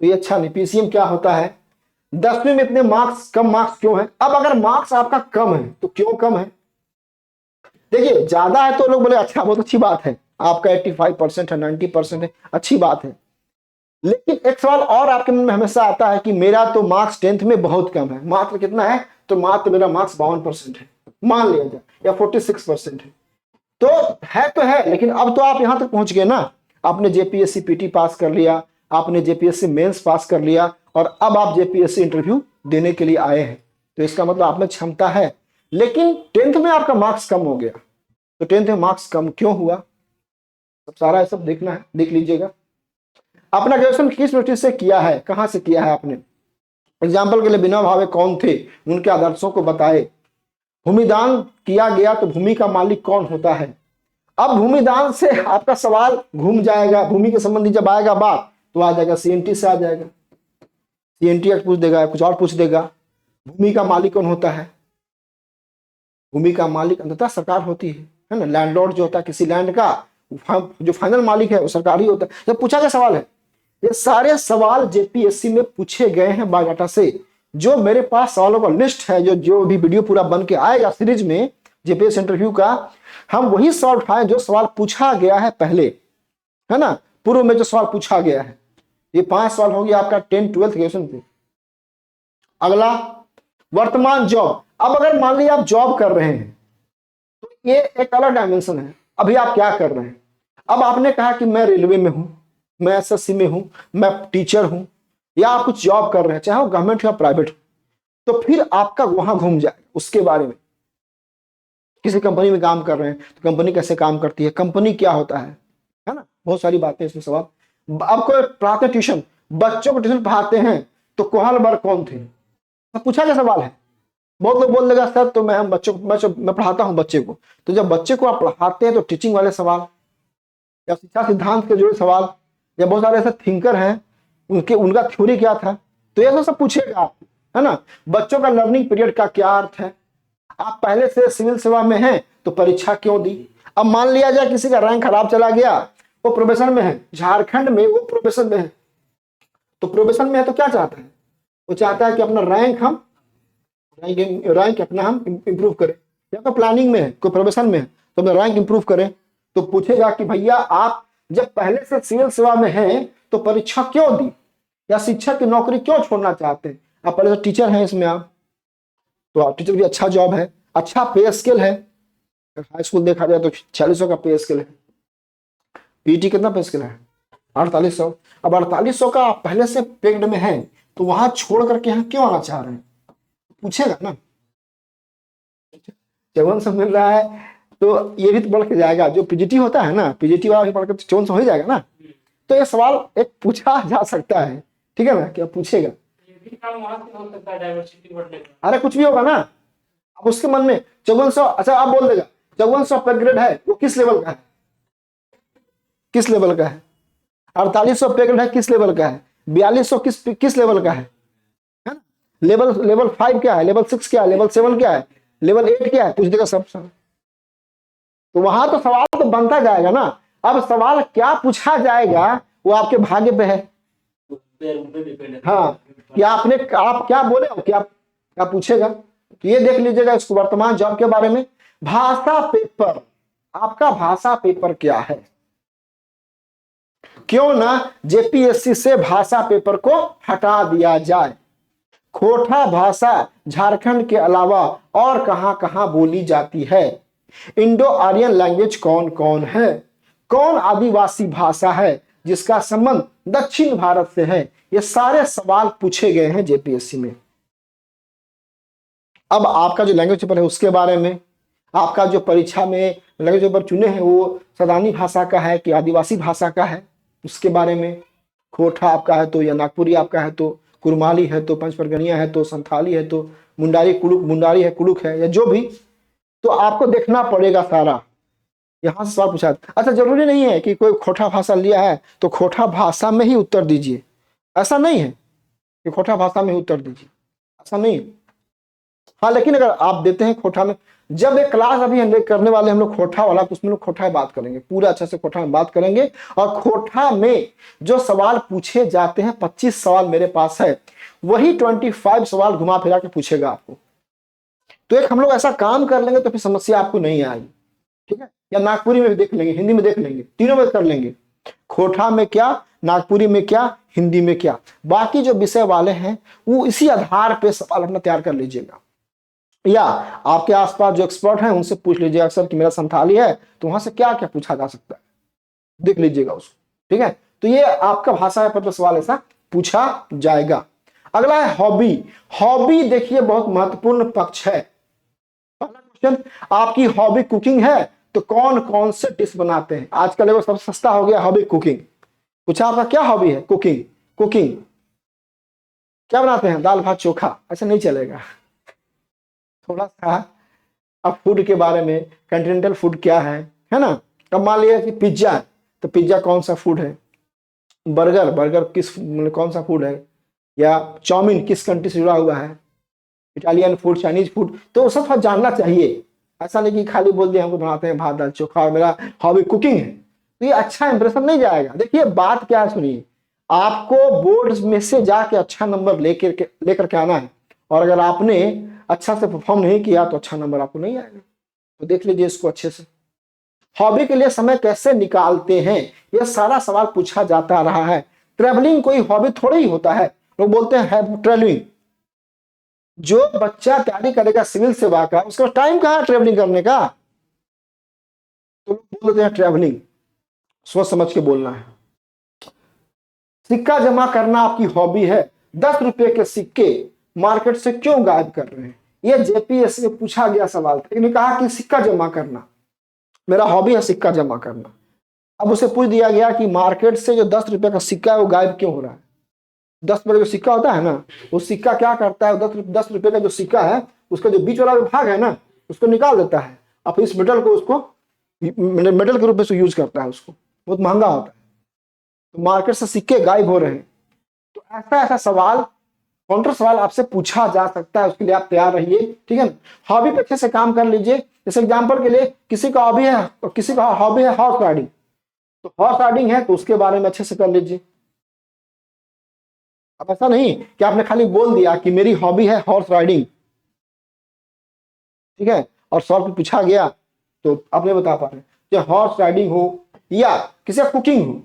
तो ये अच्छा नहीं, पीसीएम क्या होता है, 10वीं में इतने मार्क्स, कम मार्क्स क्यों है। अब अगर मार्क्स आपका कम है तो क्यों कम है, देखिए ज्यादा है तो लोग बोले अच्छा बहुत अच्छी बात है, आपका 85% है, 90% है, अच्छी बात है। लेकिन एक सवाल और आपके मन में हमेशा आता है कि मेरा तो मार्क्स 10th में बहुत कम है, मात्र कितना है, तो मात्र मेरा मार्क्स 52% है, मान लिया जाए, या 46% है। तो है लेकिन अब तो आप यहां तक पहुंच गए ना, आपने जेपीएससी पीटी पास कर लिया, आपने जेपीएससी मेंस पास कर लिया और अब आप जेपीएससी इंटरव्यू देने के लिए आए हैं, तो इसका मतलब आप में क्षमता है। लेकिन 10th में आपका मार्क्स कम हो गया, तो 10th में मार्क्स कम क्यों हुआ, सब सारा सब देखना है, देख लीजिएगा। अपना ग्रेजुएशन किस यूनिवर्सिटी से किया है, कहां से किया है आपने। एग्जाम्पल के लिए विनोबा भावे कौन थे, उनके आदर्शों को बताए। भूमिदान किया गया तो भूमि का मालिक कौन होता है। अब भूमिदान से आपका सवाल घूम जाएगा, भूमि के संबंधी जब आएगा बात तो आ जाएगा सीएनटी से, आ जाएगा सीएनटी पूछ देगा, कुछ और पूछ देगा। भूमि का मालिक कौन होता है, भूमि का मालिक अंततः सरकार होती है ना। लैंडलॉर्ड जो होता है किसी लैंड का, जो फाइनल मालिक है वो सरकार ही होता है। जब पूछा गया सवाल है, ये सारे सवाल जेपीएससी में पूछे गए हैं बायोडाटा से। जो मेरे पास सवालों का लिस्ट है, जो भी वीडियो पूरा बन के आएगा सीरीज में जेपीएससी इंटरव्यू का, हम वही सवाल उठाए जो सवाल पूछा गया है पहले, है ना, पूर्व में जो सवाल पूछा गया है। ये 5 सवाल हो गया आपका 10th 12th ग्रेजुएशन पे। अगला वर्तमान जॉब। अब अगर मान लीजिए आप जॉब कर रहे हैं तो ये एक अलग डायमेंशन है, अभी आप क्या कर रहे हैं। अब आपने कहा कि मैं रेलवे में हूं, मैं एसएससी में हूं, मैं टीचर हूं, या आप कुछ जॉब कर रहे हैं, चाहे वो गवर्नमेंट या प्राइवेट, तो फिर आपका वहां घूम जाए उसके बारे में। किसी कंपनी में काम कर रहे हैं तो कंपनी कैसे काम करती है, कंपनी क्या होता है ना, बहुत सारी बातें इसमें सवाल। अब कोई पढ़ाते ट्यूशन, बच्चों को ट्यूशन पढ़ाते हैं तो कोहलबर्ग कौन थे, पूछा गया सवाल है। बहुत लोग बोल देगा सर तो मैं बच्चों को मैं पढ़ाता हूँ बच्चे को, तो जब बच्चे को आप पढ़ाते हैं तो टीचिंग वाले सवाल या शिक्षा सिद्धांत के जुड़े सवाल या बहुत सारे ऐसे थिंकर हैं उनका थ्योरी क्या था, तो ये सब पूछेगा, है ना। बच्चों का लर्निंग पीरियड का क्या अर्थ है, आप पहले से सिविल सेवा में हैं तो परीक्षा क्यों दी। अब मान लिया जाए किसी का रैंक खराब चला गया, वो प्रोबेशन में है, झारखंड में वो प्रोबेशन में है, तो प्रोबेशन में है तो क्या चाहता है, वो चाहता है कि अपना रैंक अपना हम इंप्रूव करें, या तो प्लानिंग में है कोई प्रोबेशन में है तो अपना रैंक इंप्रूव करें, तो पूछेगा कि भैया आप जब पहले से सिविल सेवा में हैं तो परीक्षा क्यों दी, या शिक्षक की नौकरी क्यों छोड़ना चाहते हैं। आप पहले से टीचर हैं इसमें आप, तो आप टीचर भी अच्छा जॉब है, अच्छा पे स्केल है, हाई स्कूल देखा जाए तो 4600 का पे स्केल है, पीटी कितना पे स्केल है 4800। अब 4800 का आप पहले से पेड में है तो वहां छोड़ करके यहाँ क्यों आना चाह रहे हैं, पूछेगा ना। 5400 मिल रहा है तो ये भी तो बढ़ के जाएगा, जो पीजीटी होता है ना, पीजीटी वाला भी बढ़ के 5400 हो ही जाएगा ना। तो ये सवाल एक पूछा जा सकता है, ठीक है ना, क्या पूछेगा। ये भी काम वहां से हो सकता है डाइवर्सिटी बढ़ने का। अरे कुछ भी होगा ना, अब उसके मन में 5400, अच्छा आप बोल देगा 5400 पे ग्रेड है, वो किस लेवल का है, किस लेवल का है। 4800 पे ग्रेड है, किस लेवल का है। 4200 किस लेवल का है ना। लेवल 5 क्या है, लेवल 6 क्या है, लेवल 7 क्या है, लेवल 8 क्या है, पूछ देगा सब। तो वहां तो सवाल तो बनता जाएगा ना। अब सवाल क्या पूछा जाएगा वो आपके भाग्य पे है। हाँ, कि आप क्या बोले हो, क्या पूछेगा, तो ये देख लीजिएगा इसको वर्तमान जॉब के बारे में। भाषा पेपर, आपका भाषा पेपर क्या है, क्यों ना जेपीएससी से भाषा पेपर को हटा दिया जाए। खोटा भाषा झारखंड के अलावा और कहां कहां बोली जाती है। इंडो आर्यन लैंग्वेज कौन कौन है, कौन आदिवासी भाषा है जिसका संबंध दक्षिण भारत से है। ये सारे सवाल पूछे गए हैं जेपीएससी में। अब आपका जो लैंग्वेज पेपर है उसके बारे में, आपका जो परीक्षा में लैंग्वेज पेपर चुने हैं वो सदानी भाषा का है कि आदिवासी भाषा का है, उसके बारे में। खोटा आपका है तो या नागपुरी आपका है तो, कुरमाली है तो, पंचपरगनिया है तो, संथाली है तो, मुंडारी है, कुड़ुक है, या जो भी, तो आपको देखना पड़ेगा सारा। यहां से सवाल पूछा। अच्छा, जरूरी नहीं है कि कोई खोटा भाषा लिया है तो खोटा भाषा में ही उत्तर दीजिए, ऐसा नहीं है कि खोटा भाषा में ही उत्तर दीजिए, ऐसा नहीं है। हाँ, लेकिन अगर आप देते हैं खोटा में, जब एक क्लास अभी हम करने वाले हम लोग खोटा वाला, तो उसमें लोग खोटा में बात करेंगे, पूरा अच्छे से खोटा में बात करेंगे। और खोटा में जो सवाल पूछे जाते हैं, 25 सवाल मेरे पास है, वही 25 सवाल घुमा फिरा के पूछेगा आपको। तो एक हम लोग ऐसा काम कर लेंगे तो फिर समस्या आपको नहीं आएगी, ठीक है। या नागपुरी में भी देख लेंगे, हिंदी में देख लेंगे, तीनों में कर लेंगे, खोटा में क्या, नागपुरी में क्या, हिंदी में क्या। बाकी जो विषय वाले हैं वो इसी आधार पे सवाल अपना तैयार कर लीजिएगा, या आपके आसपास जो एक्सपर्ट हैं उनसे पूछ लीजिएगा अक्सर कि मेरा संथाली है तो वहां से क्या क्या पूछा जा सकता है, देख लीजिएगा उसको, ठीक है। तो ये आपका भाषा पर सवाल ऐसा पूछा जाएगा। अगला है हॉबी। हॉबी देखिए बहुत महत्वपूर्ण पक्ष है। पहला क्वेश्चन, आपकी हॉबी कुकिंग है तो कौन कौन से डिश बनाते हैं। आजकल एगो सबसे सस्ता हो गया हॉबी कुकिंग। पूछा आपका क्या हॉबी है, कुकिंग। कुकिंग क्या बनाते हैं, दाल भात चोखा, ऐसा नहीं चलेगा। थोड़ा सा अब फूड के बारे में, कॉन्टिनेंटल फूड क्या है ना। अब मान लिया कि पिज्जा है तो पिज्जा कौन सा फूड है, बर्गर किस कौन सा फूड है, या चाउमीन किस कंट्री से जुड़ा हुआ है, इटालियन फूड, चाइनीज फूड, तो सब थोड़ा जानना चाहिए। ऐसा नहीं कि खाली बोल दिया हमको बनाते हैं भात दाल चोखा और मेरा हॉबी कुकिंग है, तो ये अच्छा इंप्रेशन नहीं जाएगा। देखिए बात क्या है, सुनिए, आपको बोर्ड में से जाके अच्छा नंबर लेकर के आना है, और अगर आपने अच्छा से परफॉर्म नहीं किया तो अच्छा नंबर आपको नहीं आएगा। तो देख लीजिए इसको अच्छे से। हॉबी के लिए समय कैसे निकालते हैं, यह सारा सवाल पूछा जाता रहा है। ट्रैवलिंग कोई हॉबी थोड़ी ही होता है, लोग बोलते हैं ट्रैवलिंग। जो बच्चा तैयारी करेगा सिविल सेवा का, उसका टाइम कहाँ है ट्रैवलिंग करने का, तो लोग बोलते हैं ट्रैवलिंग। सोच समझ के बोलना है। सिक्का जमा करना आपकी हॉबी है, 10 रुपए के सिक्के मार्केट से क्यों गायब कर रहे हैं। यह जेपीएससी में पूछा गया सवाल था। इन्होंने कहा कि सिक्का जमा करना मेरा हॉबी है, सिक्का जमा करना। अब उसे पूछ दिया गया कि मार्केट से जो 10 रुपए का सिक्का है वो गायब क्यों हो रहा है। 10 रुपए का सिक्का होता है ना, वो सिक्का क्या करता है, 10 रुपए का जो सिक्का है उसका जो बीच वाला भाग है ना उसको निकाल देता है, और फिर इस मेटल को उसको मेटल के रूप में यूज करता है, उसको बहुत महंगा होता है। तो मार्केट से सिक्के गायब हो रहे हैं। तो ऐसा ऐसा सवाल, काउंटर सवाल आपसे पूछा जा सकता है, उसके लिए आप तैयार रहिए, ठीक है ना। हॉबी पे अच्छे से काम कर लीजिए। जैसे एग्जांपल के लिए किसी का हॉबी है और किसी का हॉबी है हॉर्स राइडिंग, तो हॉर्स राइडिंग है तो उसके बारे में अच्छे से कर लीजिए। अब ऐसा नहीं कि आपने खाली बोल दिया कि मेरी हॉबी है हॉर्स राइडिंग, ठीक है, और सॉल्व पूछा गया तो आप नहीं बता पा रहे। जो हॉर्स राइडिंग हो या किसी का कुकिंग हो,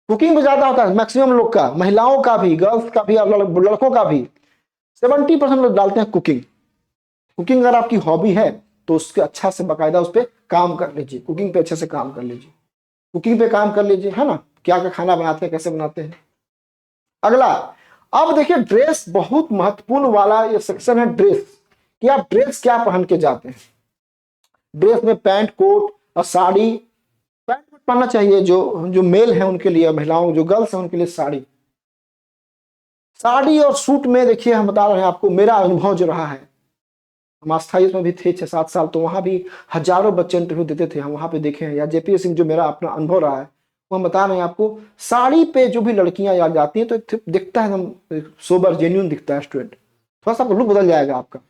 कुकिंग में ज्यादा होता है मैक्सिमम लोग का, महिलाओं का भी, गर्ल्स का भी और लड़कों का भी 70% लोग डालते हैं कुकिंग। कुकिंग अगर आपकी हॉबी है तो उसके अच्छा से बाकायदा उस पर काम कर लीजिए, कुकिंग पे अच्छे से काम कर लीजिए, कुकिंग पे काम कर लीजिए, है ना, क्या क्या खाना बनाते हैं, कैसे बनाते हैं। अगला, अब देखिए ड्रेस बहुत महत्वपूर्ण वाला ये सेक्शन है, ड्रेस, कि आप ड्रेस क्या पहन के जाते हैं। ड्रेस में पैंट कोट और साड़ी, पैंट कोट पहनना चाहिए जो जो मेल है उनके लिए, महिलाओं जो गर्ल्स हैं उनके लिए साड़ी। साड़ी और सूट में देखिए हम बता रहे हैं आपको मेरा अनुभव जो रहा है, हम अस्थाई में भी थे 6-7 साल, तो वहां भी हजारों बच्चे इंटरव्यू देते थे, हम वहां पे देखे हैं, या जेपीएससी में जो मेरा अपना अनुभव रहा है वो हम बता रहे हैं आपको। साड़ी पे जो भी लड़कियां आ जाती हैं तो दिखता है एकदम सोबर जेन्यून दिखता है स्टूडेंट, थोड़ा सा लुक बदल जाएगा आपका।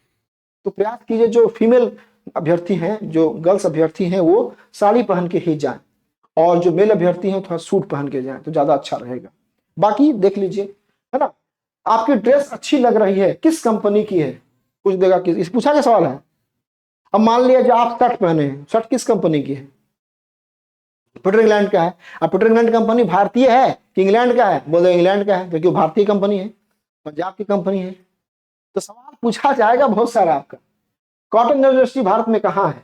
तो प्रयास कीजिए जो फीमेल अभ्यर्थी हैं, जो गर्ल्स अभ्यर्थी हैं वो साड़ी पहन के ही जाएं, और जो मेल अभ्यर्थी हैं थोड़ा सूट पहन के जाएं तो ज्यादा अच्छा रहेगा। बाकी देख लीजिए, है ना, आपकी ड्रेस अच्छी लग रही है, किस कंपनी की है, कुछ देगा किस, इस पूछा क्या सवाल है। अब मान लिया जो आप शर्ट पहने हैं, शर्ट किस कंपनी की है, पीटर इंग्लैंड का है। अब पीटर इंग्लैंड कंपनी भारतीय है कि इंग्लैंड का है, बोले इंग्लैंड का है क्योंकि वो भारतीय कंपनी है, पंजाब की कंपनी है। तो सवाल पूछा जाएगा बहुत सारा आपका। कॉटन यूनिवर्सिटी भारत में कहाँ है,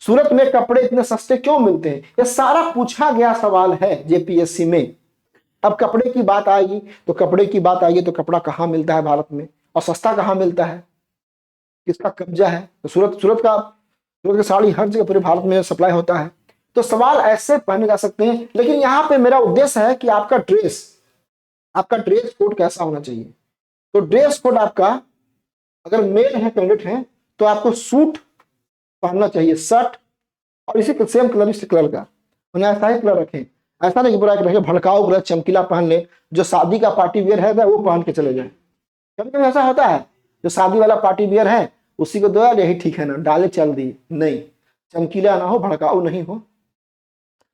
सूरत में कपड़े इतने सस्ते क्यों मिलते हैं, ये सारा पूछा गया सवाल है जेपीएससी में। अब कपड़े की बात आएगी तो कपड़े की बात आएगी तो कपड़ा कहाँ मिलता है भारत में, और सस्ता कहाँ मिलता है, किसका कब्जा है। तो सूरत की साड़ी हर जगह पूरे भारत में सप्लाई होता है। तो सवाल ऐसे पहने जा सकते हैं, लेकिन यहाँ पे मेरा उद्देश्य है कि आपका ड्रेस कोड कैसा होना चाहिए। तो ड्रेस कोड आपका, अगर मेल है कैंडिडेट है तो आपको सूट पहनना चाहिए, शर्ट, और इसी सेम कलर, इस कलर का, उन्हें ऐसा ही कलर रखें। ऐसा नहीं कि पूरा रखें भड़काऊ कलर चमकीला पहन ले, जो शादी का पार्टी वियर है वो पहन के चले जाए। कभी कभी ऐसा होता है जो शादी वाला पार्टी वियर है उसी को दो यार यही ठीक है ना, डाले चल दी, नहीं, चमकीला ना हो, भड़काऊ नहीं हो।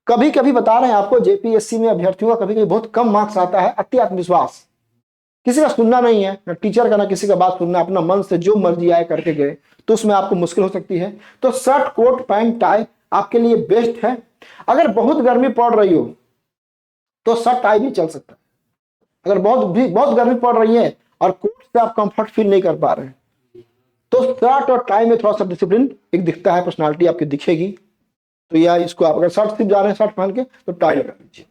कभी कभी बता रहे हैं आपको जेपीएससी में अभ्यर्थियों का कभी कभी बहुत कम मार्क्स आता है, अति आत्मविश्वास, किसी का सुनना नहीं है, ना टीचर का ना किसी का बात सुनना, अपना मन से जो मर्जी आए करके गए, तो उसमें आपको मुश्किल हो सकती है। तो शर्ट कोट पैंट टाई आपके लिए बेस्ट है। अगर बहुत गर्मी पड़ रही हो तो शर्ट टाई भी चल सकता है। अगर बहुत गर्मी पड़ रही है और कोट से आप कंफर्ट फील नहीं कर पा रहे हैं तो शर्ट और टाई में थोड़ा सा डिसिप्लिन एक दिखता है, पर्सनालिटी आपकी दिखेगी। तो या इसको आप अगर शर्ट सिर्फ जा रहे हैं शर्ट पहन के तो टाई लगा लीजिए।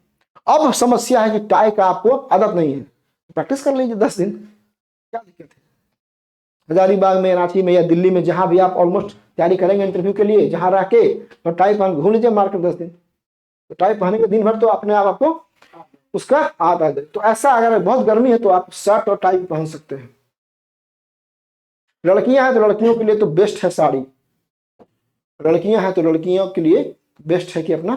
अब समस्या है कि टाई का आपको आदत नहीं है, प्रैक्टिस कर लीजिए 10 दिन, क्या दिक्कत है। हजारीबाग में, रांची में या दिल्ली में जहां भी आप ऑलमोस्ट तैयारी करेंगे इंटरव्यू के लिए, जहां रह के तो टाई पहन घूम लीजिए मार्केट 10 दिन, तो टाई पहने के दिन भर तो अपने आप आपको उसका आदत आ जाए। तो ऐसा अगर बहुत गर्मी है तो आप शर्ट और टाई पहन सकते हैं। लड़कियां हैं तो लड़कियों के लिए तो बेस्ट है साड़ी, लड़कियां हैं तो लड़कियों के लिए बेस्ट है कि अपना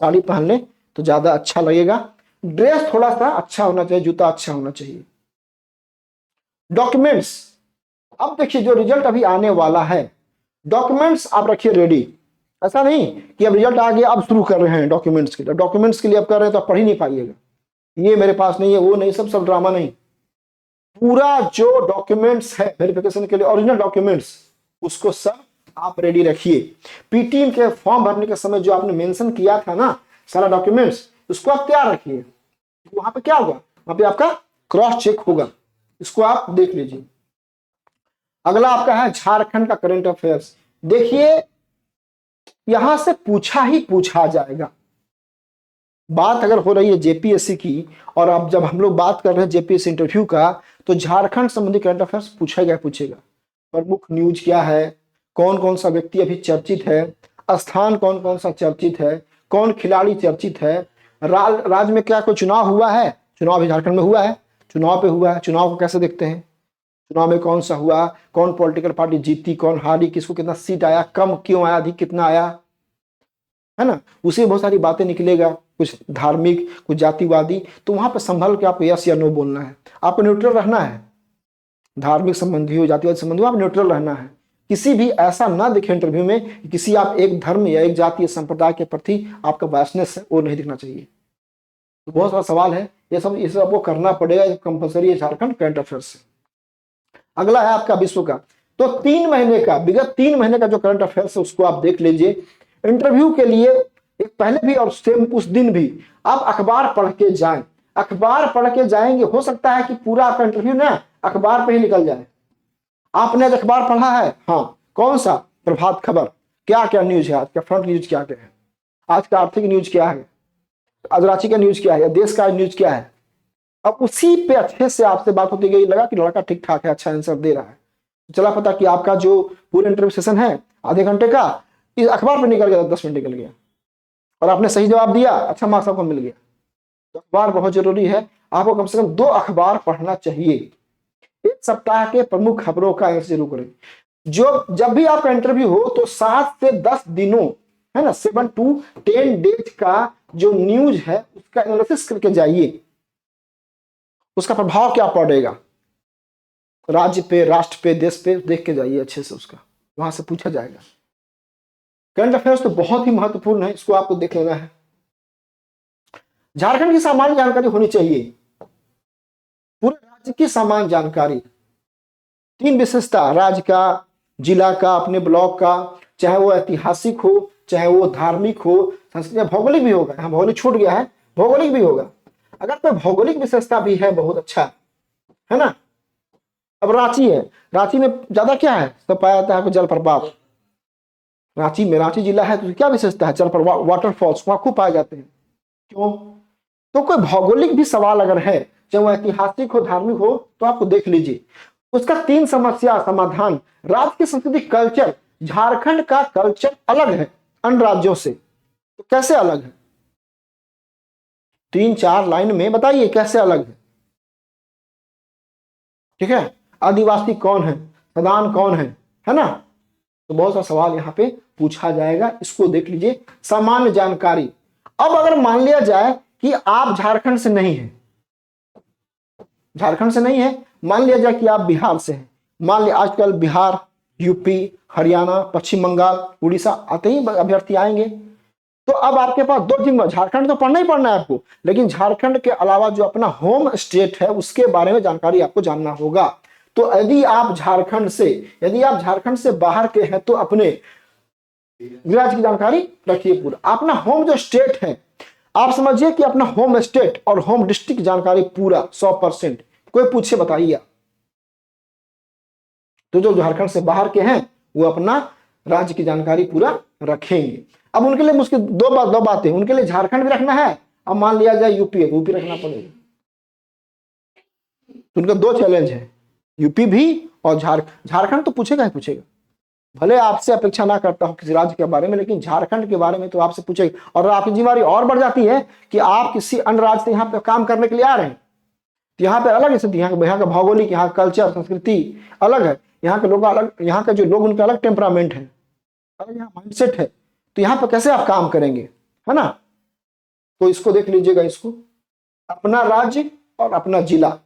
साड़ी पहन ले तो ज्यादा अच्छा लगेगा। ड्रेस थोड़ा सा अच्छा होना चाहिए, जूता अच्छा होना चाहिए। डॉक्यूमेंट्स, अब देखिए जो रिजल्ट अभी आने वाला है, डॉक्यूमेंट्स आप रखिए रेडी। ऐसा नहीं कि अब रिजल्ट आ गया अब शुरू कर रहे हैं डॉक्यूमेंट्स के लिए, डॉक्यूमेंट्स के लिए अब कर रहे हैं तो आप पढ़ ही नहीं पाइएगा, ये मेरे पास नहीं है, वो नहीं, सब ड्रामा नहीं। पूरा जो डॉक्यूमेंट्स है वेरिफिकेशन के लिए, ओरिजिनल डॉक्यूमेंट्स, उसको सब आप रेडी रखिए। पीटीएम के फॉर्म भरने के समय जो आपने मेंशन किया था ना सारा डॉक्यूमेंट्स, उसको आप तैयार रखिए। वहां पे क्या होगा, वहां पे आपका क्रॉस चेक होगा, इसको आप देख लीजिए। अगला आपका है झारखंड का करंट अफेयर्स। देखिए यहां से पूछा जाएगा। बात अगर हो रही है जेपीएससी की, और अब जब हम लोग बात कर रहे हैं जेपीएससी इंटरव्यू का, तो झारखंड संबंधी करंट अफेयर्स पूछेगा। प्रमुख न्यूज क्या है, कौन कौन सा व्यक्ति अभी चर्चित है, स्थान कौन कौन सा चर्चित है, कौन खिलाड़ी चर्चित है, राज्य में क्या कोई चुनाव हुआ है, चुनाव भी झारखंड में हुआ है, चुनाव पे हुआ है, चुनाव को कैसे देखते हैं, चुनाव में कौन सा हुआ, कौन पॉलिटिकल पार्टी जीती, कौन हारी, किसको कितना सीट आया, कम क्यों आया, अधिक कितना आया, है ना। उसी बहुत सारी बातें निकलेगा, कुछ धार्मिक, कुछ जातिवादी। तो वहां पर संभल के आपको यस या नो बोलना है, आपको न्यूट्रल रहना है। धार्मिक संबंधी हो, जातिवादी संबंधी हो, आप न्यूट्रल रहना है। किसी भी ऐसा ना दिखे इंटरव्यू में कि किसी आप एक धर्म या एक जाति या संप्रदाय के प्रति आपका बायसनेस है, वो नहीं दिखना चाहिए। तो बहुत सारा सवाल है, ये सब आपको करना पड़ेगा, कंपलसरी है झारखंड करंट अफेयर्स से। अगला है आपका विश्व का। तो 3 महीने का, विगत 3 महीने का जो करंट अफेयर्स है उसको आप देख लीजिए। इंटरव्यू के लिए एक पहले भी और सेम उस दिन भी आप अखबार पढ़ के जाएं। अखबार पढ़ के जाएंगे, हो सकता है कि पूरा आपका इंटरव्यू ना अखबार पे ही निकल जाए। आपने आज अखबार पढ़ा है, हाँ, कौन सा? प्रभात खबर। क्या क्या न्यूज है आज का, फ्रंट न्यूज क्या क्या है, आज का आर्थिक न्यूज क्या है, आज रांची का न्यूज क्या है, या देश का न्यूज क्या है। अब उसी पे अच्छे से आपसे बात होती गई, लगा कि लड़का ठीक ठाक है, अच्छा आंसर दे रहा है, चला पता कि आपका जो पूरे इंटरव्यू सेशन है आधे घंटे का, इस अखबार पर निकल गया, 10 मिनट निकल गया, और आपने सही जवाब दिया, अच्छा मार्क्स आपको मिल गया। तो अखबार बहुत जरूरी है, आपको कम से कम 2 अखबार पढ़ना चाहिए। एक सप्ताह के प्रमुख खबरों का आंसर जरूर करें। जो जब भी आपका इंटरव्यू हो तो 7 से 10 दिनों, है ना, 7 to 10 डेज का जो न्यूज है उसका एनालिसिस करके जाइए, उसका प्रभाव क्या पड़ेगा राज्य पे, राष्ट्र पे, देश पे, देख के जाइए अच्छे से, उसका वहां से पूछा जाएगा। करंट अफेयर्स तो बहुत ही महत्वपूर्ण है, इसको आपको देख लेना है। झारखंड की सामान्य जानकारी होनी चाहिए, पूरे राज्य की सामान्य जानकारी। 3 विशेषता, राज्य का, जिला का, अपने ब्लॉक का, चाहे वो ऐतिहासिक हो, चाहे वो धार्मिक हो, संस्कृति, भौगोलिक भी होगा, यहाँ भौगोलिक छूट गया है, भौगोलिक भी होगा। अगर कोई भौगोलिक विशेषता भी है, बहुत अच्छा है ना। अब रांची है, रांची में ज्यादा क्या है, सब पाया जाता है जलप्रपात। रांची में, रांची जिला है तो क्या विशेषता है, जलप्रपात, वाटरफॉल्स वहां खूब पाए जाते हैं। क्यों? तो कोई भौगोलिक भी सवाल अगर है, चाहे वो ऐतिहासिक हो, धार्मिक हो, तो आपको देख लीजिए। उसका 3 समस्या समाधान, राज्य की संस्कृति, कल्चर। झारखंड का कल्चर अलग है अन्य राज्यों से, तो कैसे अलग है? 3-4 लाइन में बताइए कैसे अलग है, ठीक है। आदिवासी कौन है, प्रधान कौन है ना। तो बहुत सा सवाल यहाँ पे पूछा जाएगा, इसको देख लीजिए। सामान्य जानकारी। अब अगर मान लिया जाए कि आप झारखंड से नहीं है, झारखंड से नहीं है, मान लिया जाए कि आप बिहार से हैं। मान लिया आजकल बिहार, यूपी, हरियाणा, पश्चिम बंगाल, उड़ीसा आते ही अभ्यर्थी आएंगे। तो अब आपके पास 2 जिम्मा, झारखंड तो पढ़ना ही पढ़ना है आपको, लेकिन झारखंड के अलावा जो अपना होम स्टेट है उसके बारे में जानकारी आपको जानना होगा। तो यदि आप झारखंड से बाहर के हैं तो अपने राज्य की जानकारी रखिए पूरा। अपना होम जो स्टेट है, आप समझिए कि अपना होम स्टेट और होम डिस्ट्रिक्ट जानकारी पूरा 100%। कोई पूछे बताइए। तो जो झारखंड से बाहर के हैं वो अपना राज्य की जानकारी पूरा रखेंगे। अब उनके लिए मुश्किल दो बातें, उनके लिए झारखंड भी रखना है, अब मान लिया जाए यूपी है, यूपी रखना पड़ेगा। तो उनका 2 चैलेंज है, यूपी भी और झारखंड तो पूछेगा ही पूछेगा। भले आपसे अपेक्षा ना करता हो किसी राज्य के बारे में, लेकिन झारखंड के बारे में तो आपसे पूछेगा। और आपकी जिम्मेदारी और बढ़ जाती है कि आप किसी अन्य राज्य से यहाँ पे काम करने के लिए आ रहे हैं, तो यहाँ पे अलग स्थिति, यहाँ का भौगोलिक, यहाँ कल्चर, संस्कृति अलग है, यहाँ के लोग अलग, यहाँ के जो लोग उनका अलग टेम्परामेंट है, अलग यहाँ माइंडसेट है। तो यहाँ पर कैसे आप काम करेंगे, है ना। तो इसको देख लीजिएगा, इसको अपना राज्य और अपना जिला।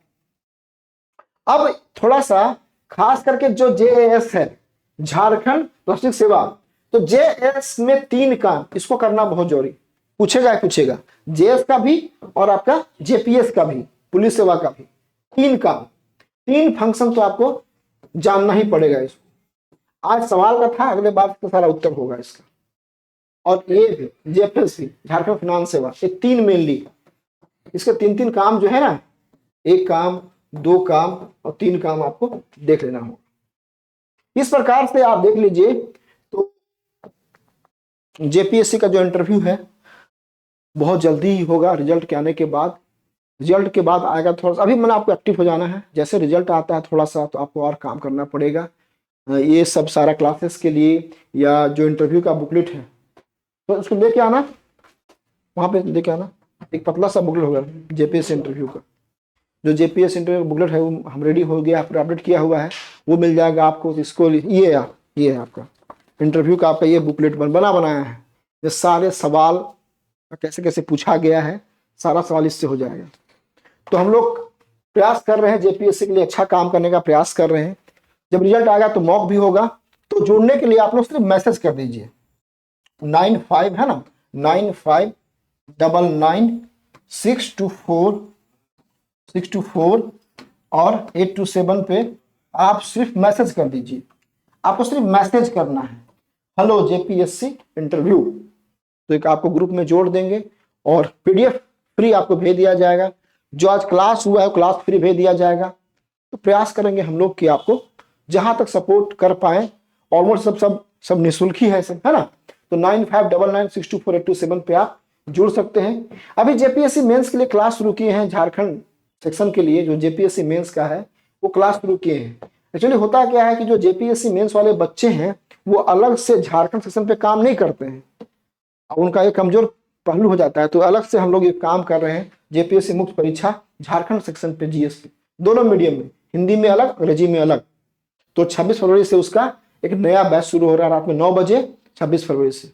अब थोड़ा सा खास करके जो जेएएस है, झारखंड प्रशासनिक सेवा, तो जेएस में 3 काम, इसको करना बहुत जरूरी, पूछेगा जेएस का भी और आपका जेपीएस का भी, पुलिस सेवा का भी। 3 काम, 3 फंक्शन तो आपको जानना ही पड़ेगा। इसको आज सवाल का था, अगले बार का सारा उत्तर होगा इसका। और ये भी जेपीएससी, झारखंड फाइनेंस सेवा, ये 3 मेनली, इसके 3 काम जो है ना, 1 काम, 2 काम और 3 काम आपको देख लेना होगा। इस प्रकार से आप देख लीजिए। तो जेपीएससी का जो इंटरव्यू है बहुत जल्दी ही होगा, रिजल्ट के आने के बाद। रिजल्ट के बाद आएगा थोड़ा सा, अभी मैंने आपको एक्टिव हो जाना है, जैसे रिजल्ट आता है थोड़ा सा तो आपको और काम करना पड़ेगा। ये सब सारा क्लासेस के लिए या जो इंटरव्यू का बुकलेट है तो उसको लेके आना, वहां पे लेके आना, एक पतला सा बुकलेट होगा जेपीएससी इंटरव्यू का। जो जेपीएस इंटरव्यू बुकलेट है वो हम रेडी हो गया, पूरा अपडेट किया हुआ है, वो मिल जाएगा आपको। तो इसको ये है आपका इंटरव्यू का आपका ये बुकलेट बनाया है। ये सारे सवाल कैसे कैसे पूछा गया है, सारा सवाल इससे हो जाएगा। तो हम लोग प्रयास कर रहे हैं जेपीएससी के लिए अच्छा काम करने का प्रयास कर रहे हैं। जब रिजल्ट आएगा तो मॉक भी होगा। तो जुड़ने के लिए आप लोग सिर्फ मैसेज कर दीजिए 95 है ना, 9599624624 और 827 पे आप सिर्फ मैसेज कर दीजिए। आपको सिर्फ मैसेज करना है, हेलो जेपीएससी इंटरव्यू। तो एक आपको ग्रुप में जोड़ देंगे और पीडीएफ फ्री आपको भेज दिया जाएगा। जो आज क्लास हुआ है क्लास फ्री भेज दिया जाएगा। तो प्रयास करेंगे हम लोग कि आपको जहां तक सपोर्ट कर पाए, ऑलमोस्ट सब निःशुल्क ही है सब, है ना। तो 9599624827 पे आप जुड़ सकते हैं। अभी जेपीएससी मेंस के लिए क्लास शुरू किए हैं, झारखंड सेक्शन के लिए जो जेपीएससी मेंस का है वो क्लास शुरू किए हैं। एक्चुअली होता क्या है कि जो जेपीएससी मेंस वाले बच्चे हैं वो अलग से झारखंड सेक्शन पे काम नहीं करते हैं, उनका एक कमजोर पहलू हो जाता है। तो अलग से हम लोग ये काम कर रहे हैं जेपीएससी मुक्त परीक्षा झारखंड सेक्शन पे जीएस पे, दोनों मीडियम में, हिंदी में अलग अंग्रेजी में अलग। तो 26 फरवरी से उसका एक नया बैच शुरू हो रहा है रात में 9 बजे 26 फरवरी से।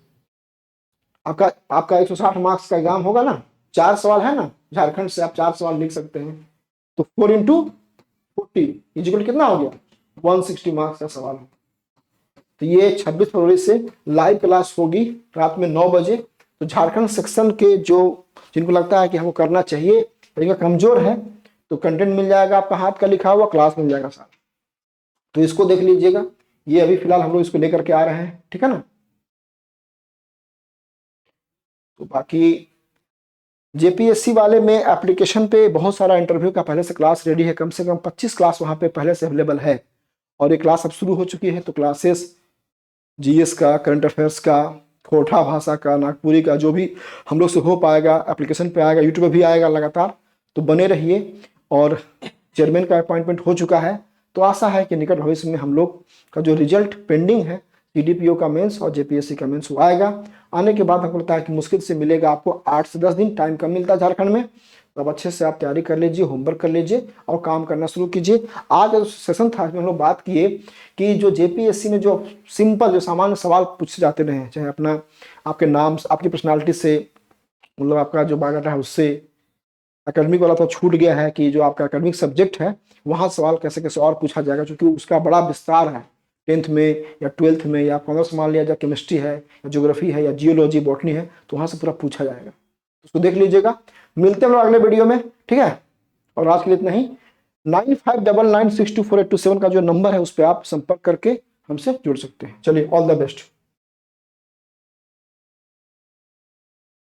आपका 160 मार्क्स का एग्जाम होगा ना, 4 सवाल है ना, झारखंड से आप 4 सवाल लिख सकते हैं। तो 4 into 40 इक्वल कितना हो गया, 160 मार्क्स का सवाल है। तो ये 26 फरवरी से लाइव क्लास होगी रात में 9 बजे। तो झारखंड सेक्शन के जिनको लगता है कि हमको करना चाहिए, लेकिन कमजोर है, तो कंटेंट मिल जाएगा आपका हाथ का लिखा हुआ, क्लास मिल जाएगा सारा। तो इसको देख लीजिएगा। ये अभी फिलहाल हम लोग इसको लेकर के आ रहे हैं, ठीक है ना। तो बाकी जेपीएससी वाले में एप्लीकेशन पे बहुत सारा इंटरव्यू का पहले से क्लास रेडी है, कम से कम 25 क्लास वहाँ पे पहले से अवेलेबल है। और ये क्लास अब शुरू हो चुकी है। तो क्लासेस जीएस का, करंट अफेयर्स का, खोटा भाषा का, नागपुरी का, जो भी हम लोग से हो पाएगा एप्लीकेशन पे आएगा, यूट्यूब पे भी आएगा लगातार। तो बने रहिए। और चेयरमैन का अपॉइंटमेंट हो चुका है, तो आशा है कि निकट भविष्य में हम लोग का जो रिजल्ट पेंडिंग है सीडीपीओ का मेंस और जेपीएससी का मेंस वो आएगा। आने के बाद हमको लगता है कि मुश्किल से मिलेगा आपको 8 से 10 दिन, टाइम कम मिलता है झारखंड में। तो अब अच्छे से आप तैयारी कर लीजिए, होमवर्क कर लीजिए और काम करना शुरू कीजिए। आज का जो सेशन था इसमें हम लोग बात किए कि जो जेपीएससी में जो सिंपल जो सामान्य सवाल पूछे जाते रहे, चाहे आपके नाम, आपकी पर्सनालिटी से, मतलब आपका जो बायोडाटा है उससे, एकेडमिक वाला तो छूट गया है कि जो आपका एकेडमिक सब्जेक्ट है वहाँ सवाल कैसे कैसे और पूछा जाएगा, क्योंकि उसका बड़ा विस्तार है। 10th में या 12th में या कॉमर्स मान लिया, या केमिस्ट्री है या ज्योग्राफी है या जियोलॉजी बॉटनी है, तो वहाँ से पूरा पूछा जाएगा। उसको देख लीजिएगा। मिलते हैं हम लोग अगले वीडियो में, ठीक है। और आज के लिए इतना ही। 9599624827 का जो नंबर है उस पर आप संपर्क करके हमसे जुड़ सकते हैं। चलिए, ऑल द बेस्ट।